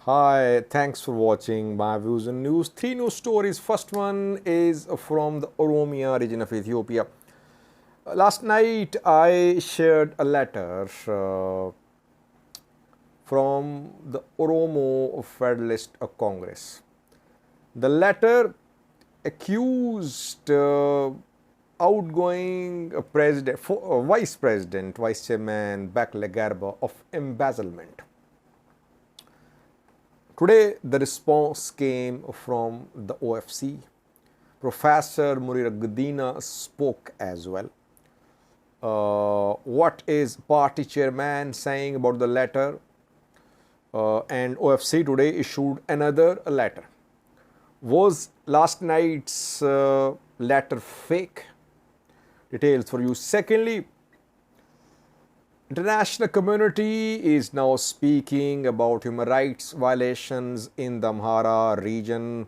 Hi, thanks for watching my views and news. Three news stories. First one is from the Oromia region of Ethiopia. Last night I shared a letter from the Oromo Federalist Congress. The letter accused outgoing vice president, vice chairman Bekele Gerba of embezzlement. Today, the response came from the OFC. Professor Munira Gudina spoke as well. What is party chairman saying about the letter? And OFC today issued another letter. Was last night's letter fake? Details for you. Secondly, international community is now speaking about human rights violations in the Amhara region.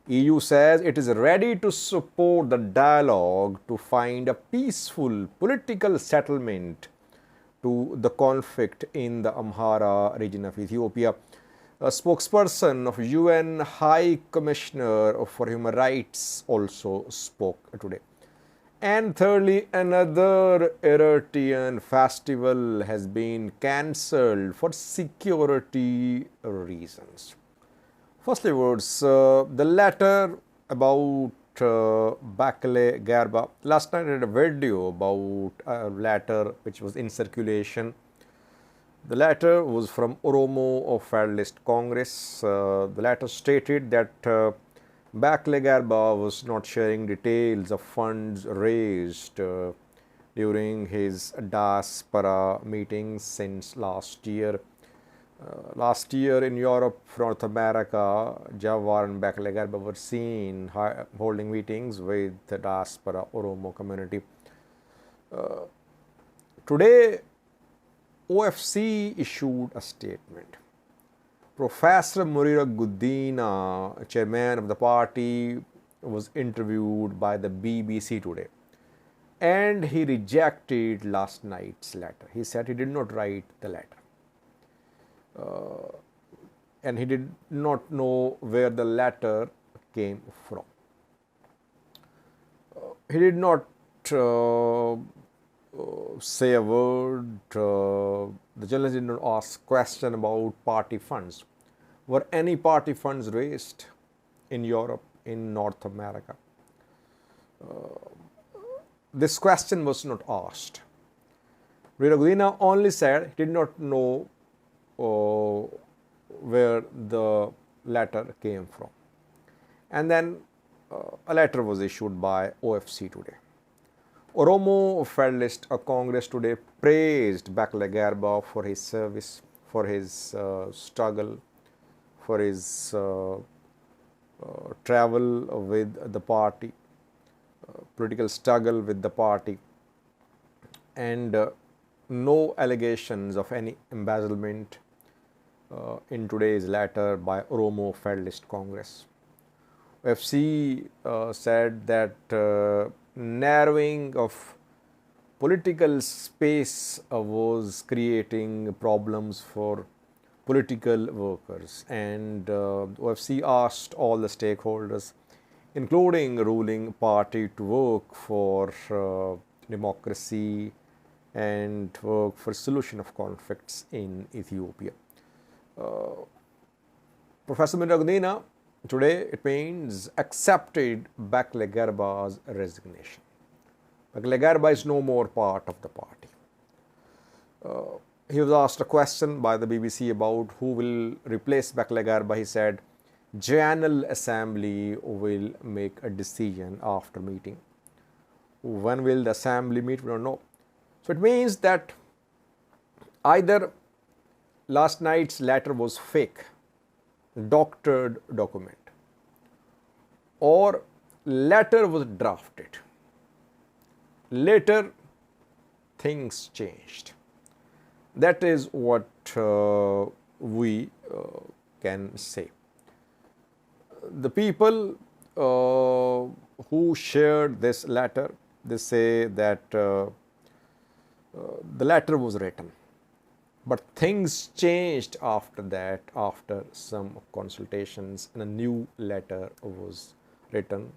EU says it is ready to support the dialogue to find a peaceful political settlement to the conflict in the Amhara region of Ethiopia. A spokesperson of UN High Commissioner for Human Rights also spoke today. And thirdly, another Eritrean festival has been cancelled for security reasons. Firstly, the letter about Bekele Gerba. Last night I did a video about a letter which was in circulation. The letter was from Oromo Federalist Congress. The letter stated that Bekele Gerba was not sharing details of funds raised during his diaspora meetings since last year. Last year in Europe, North America, Jawar and Bekele Gerba were seen holding meetings with the diaspora Oromo community. Today, OFC issued a statement. Professor Munira Gudina, chairman of the party, was interviewed by the BBC today, and he rejected last night's letter. He said he did not write the letter, and he did not know where the letter came from. He did not say a word. The journalist did not ask question about party funds. Were any party funds raised in Europe, in North America? This question was not asked. Gudina only said he did not know where the letter came from. And then a letter was issued by OFC today. Oromo Federalist Congress today praised Bekele Gerba for his service, for his struggle, for his travel with the party, political struggle with the party, and no allegations of any embezzlement in today's letter by Oromo Federalist Congress. OFC said that narrowing of political space was creating problems for political workers, and OFC asked all the stakeholders, including ruling party, to work for democracy and work for solution of conflicts in Ethiopia. Professor Munira Gudina today, it means, accepted Bekele Gerba's resignation. Bekele Gerba is no more part of the party. He was asked a question by the BBC about who will replace Bekele Gerba. He said, General Assembly will make a decision after meeting. When will the Assembly meet? We don't know. So it means that either last night's letter was fake, doctored document, or letter was drafted. Later, things changed. That is what we can say. The people who shared this letter, they say that the letter was written But things changed after that, after some consultations, and a new letter was written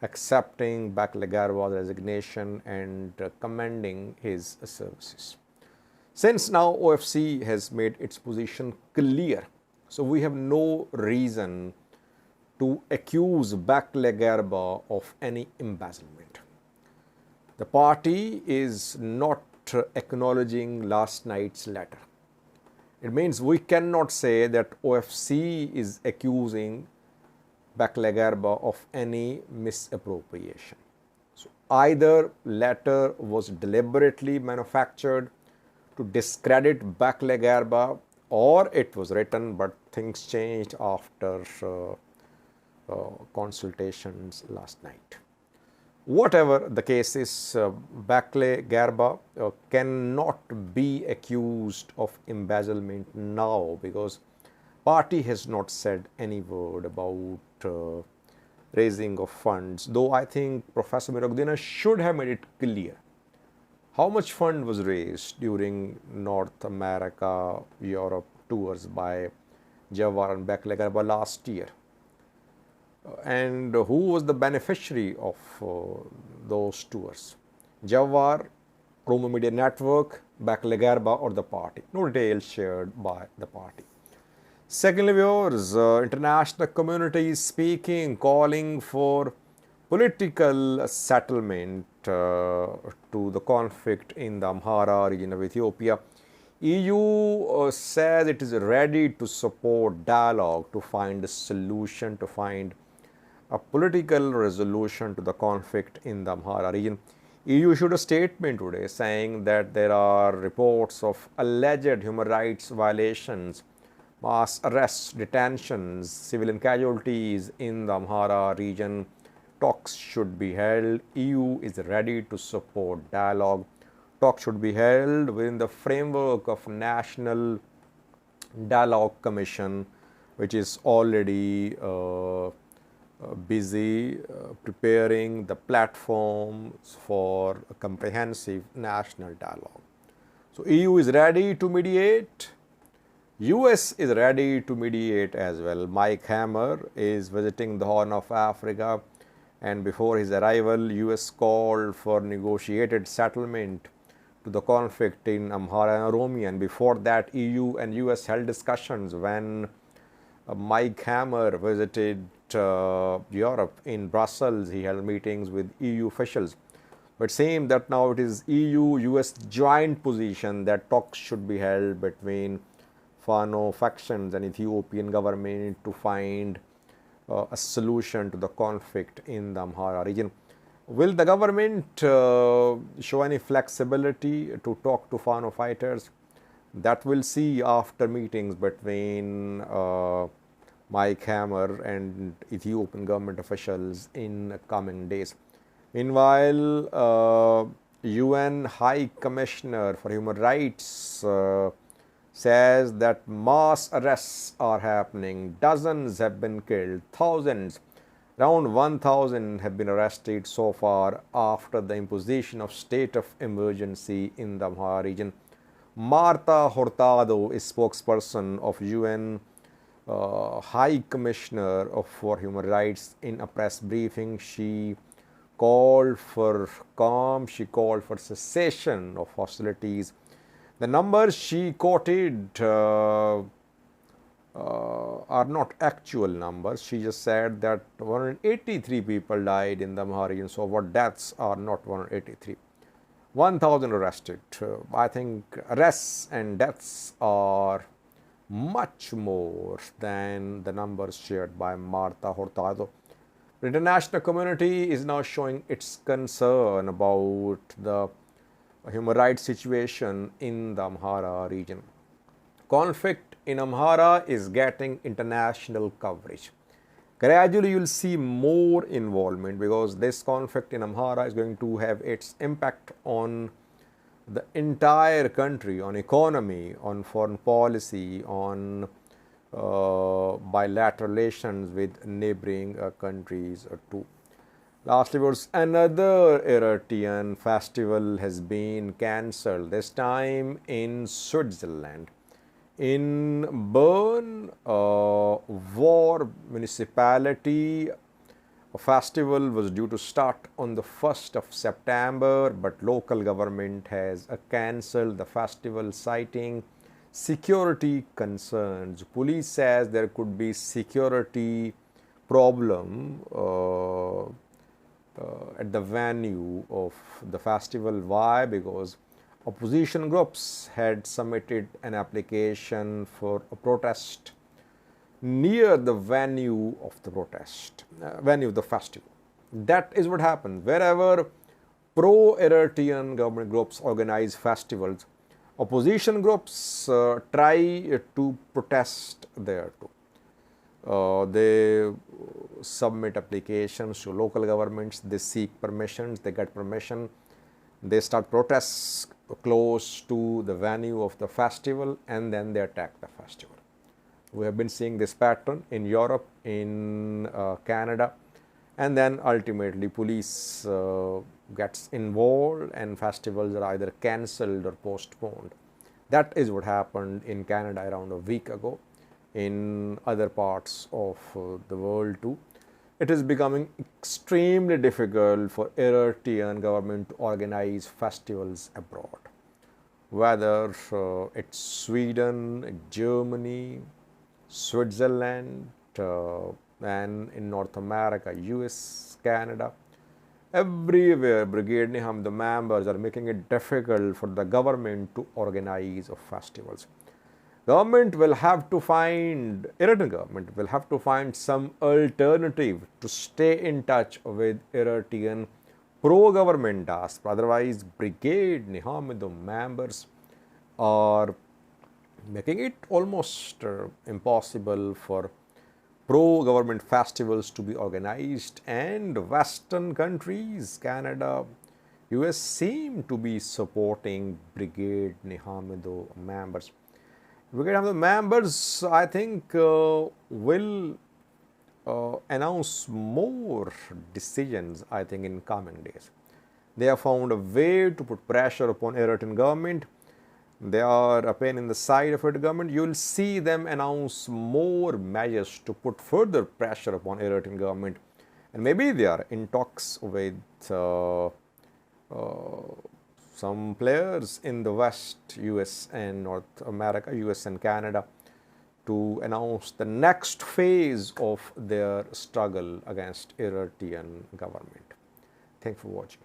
accepting Bekele Gerba's resignation and commending his services. Since now OFC has made its position clear, so we have no reason to accuse Bekele Gerba of any embezzlement. The party is not acknowledging last night's letter. It means we cannot say that OFC is accusing Bekele Gerba of any misappropriation. So either letter was deliberately manufactured to discredit Bekele Gerba, or it was written but things changed after consultations last night. Whatever the case is, Bekele Gerba cannot be accused of embezzlement now, because party has not said any word about raising of funds, though I think Professor Miragudina should have made it clear how much fund was raised during North America, Europe tours by Jawar and Bekele Gerba last year, and who was the beneficiary of those tours. Jawar, Roman Media Network, Bekele Gerba, or the party. No details shared by the party. Secondly, viewers, international community is speaking, calling for political settlement to the conflict in the Amhara region of Ethiopia. EU says it is ready to support dialogue to find a solution, to find a political resolution to the conflict in the Amhara region. EU issued a statement today saying that there are reports of alleged human rights violations, mass arrests, detentions, civilian casualties in the Amhara region. Talks should be held. EU is ready to support dialogue. Talks should be held within the framework of National Dialogue Commission, which is already busy preparing the platforms for a comprehensive national dialogue. So EU is ready to mediate. US is ready to mediate as well. Mike Hammer is visiting the Horn of Africa, and before his arrival, US called for negotiated settlement to the conflict in Amhara and Oromia, and before that EU and US held discussions when Mike Hammer visited Europe. In Brussels, he held meetings with EU officials. But seems that now it is EU-US joint position that talks should be held between Fano factions and Ethiopian government to find a solution to the conflict in the Amhara region. Will the government show any flexibility to talk to Fano fighters? That we'll see after meetings between Mike Hammer and Ethiopian government officials in coming days. Meanwhile, UN High Commissioner for Human Rights says that mass arrests are happening. Dozens have been killed, thousands, around 1,000 have been arrested so far after the imposition of state of emergency in the Amhara region. Marta Hurtado is spokesperson of UN High Commissioner for Human Rights. In a press briefing, she called for calm, she called for cessation of hostilities. The numbers she quoted are not actual numbers. She just said that 183 people died in the Amhara region, so what deaths are not 183. 1,000 arrested. I think arrests and deaths are much more than the numbers shared by Marta Hurtado. The international community is now showing its concern about the human rights situation in the Amhara region. Conflict in Amhara is getting international coverage. Gradually you will see more involvement, because this conflict in Amhara is going to have its impact on the entire country, on economy, on foreign policy, on bilateral relations with neighboring countries too. Lastly, was another Eritrean festival has been cancelled, this time in Switzerland. In Bern, War municipality, a festival was due to start on the 1st of September, but local government has cancelled the festival, citing security concerns. Police says there could be security problem at the venue of the festival. Why? Because opposition groups had submitted an application for a protest near the venue of the venue of the festival. That is what happens. Wherever pro-Eritrean government groups organize festivals, opposition groups try to protest there too. They submit applications to local governments, they seek permissions, they get permission, they start protests close to the venue of the festival, and then they attack the festival. We have been seeing this pattern in Europe, in Canada, and then ultimately police gets involved and festivals are either cancelled or postponed. That is what happened in Canada around a week ago. In other parts of the world too, it is becoming extremely difficult for Eritrean government to organize festivals abroad. Whether it's Sweden, Germany, Switzerland, and in North America, US, Canada, everywhere Brigade Niham, the members are making it difficult for the government to organize festivals. Eritrean government will have to find some alternative to stay in touch with Eritrean pro-government diaspora. Otherwise, Brigade Nihamidu members are making it almost impossible for pro-government festivals to be organized, and Western countries, Canada, US, seem to be supporting Brigade Nihamidu members. Brigade Nihamidu members, I think, will announce more decisions, I think, in coming days. They have found a way to put pressure upon Eritrean government. They are a pain in the side of Eritrean government. You will see them announce more measures to put further pressure upon Eritrean government. And maybe they are in talks with some players in the West, US and North America, US and Canada, to announce the next phase of their struggle against Eritrean government. Thanks for watching.